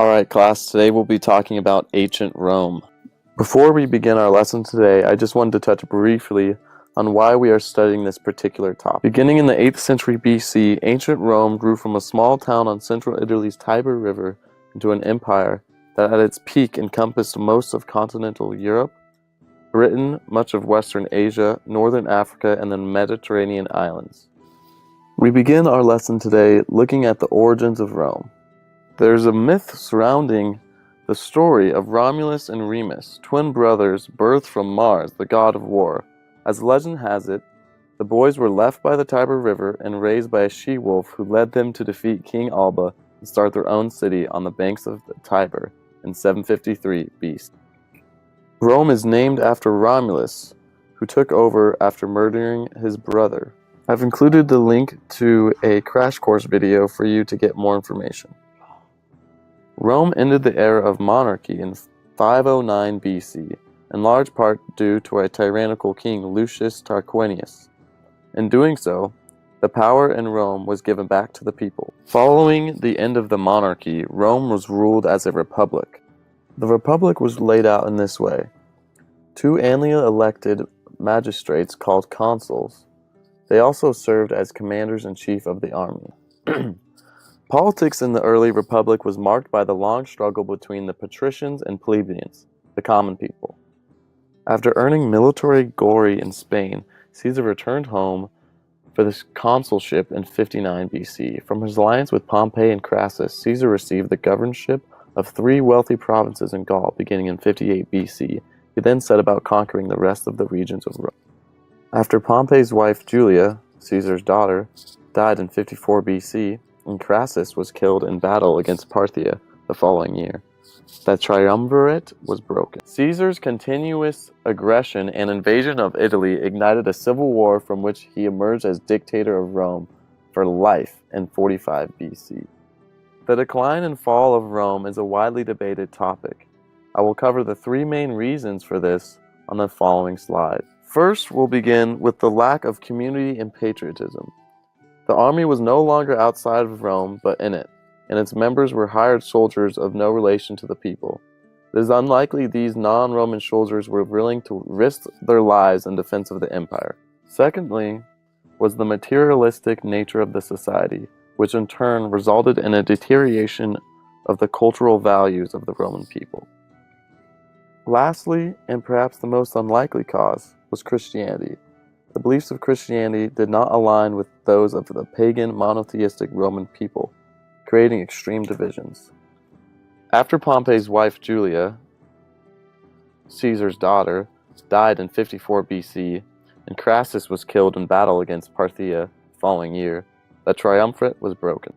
Alright class, today we'll be talking about ancient Rome. Before we begin our lesson today, I just wanted to touch briefly on why we are studying this particular topic. Beginning in the 8th century BC, ancient Rome grew from a small town on central Italy's Tiber River into an empire that at its peak encompassed most of continental Europe, Britain, much of Western Asia, Northern Africa, and the Mediterranean islands. We begin our lesson today looking at the origins of Rome. There's a myth surrounding the story of Romulus and Remus, twin brothers birthed from Mars, the god of war. As legend has it, the boys were left by the Tiber River and raised by a she-wolf who led them to defeat King Alba and start their own city on the banks of the Tiber in 753 BC. Rome is named after Romulus, who took over after murdering his brother. I've included the link to a crash course video for you to get more information. Rome ended the era of monarchy in 509 BC, in large part due to a tyrannical king, Lucius Tarquinius. In doing so, the power in Rome was given back to the people. Following the end of the monarchy, Rome was ruled as a republic. The republic was laid out in this way. 2 annually elected magistrates called consuls. They also served as commanders-in-chief of the army. Politics in the early republic was marked by the long struggle between the patricians and plebeians, the common people. After earning military glory in Spain, Caesar returned home for the consulship in 59 BC. From his alliance with Pompey and Crassus, Caesar received the governorship of 3 wealthy provinces in Gaul beginning in 58 BC. He then set about conquering the rest of the regions of Rome. After Pompey's wife Julia, Caesar's daughter, died in 54 BC, and Crassus was killed in battle against Parthia the following year, the triumvirate was broken. Caesar's continuous aggression and invasion of Italy ignited a civil war from which he emerged as dictator of Rome for life in 45 BC. The decline and fall of Rome is a widely debated topic. I will cover the 3 main reasons for this on the following slide. First, we'll begin with the lack of community and patriotism. The army was no longer outside of Rome, but in it, and its members were hired soldiers of no relation to the people. It is unlikely these non-Roman soldiers were willing to risk their lives in defense of the empire. Secondly, was the materialistic nature of the society, which in turn resulted in a deterioration of the cultural values of the Roman people. Lastly, and perhaps the most unlikely cause, was Christianity. The beliefs of Christianity did not align with those of the pagan monotheistic Roman people, creating extreme divisions. After Pompey's wife Julia, Caesar's daughter, died in 54 BC, and Crassus was killed in battle against Parthia the following year, the triumvirate was broken.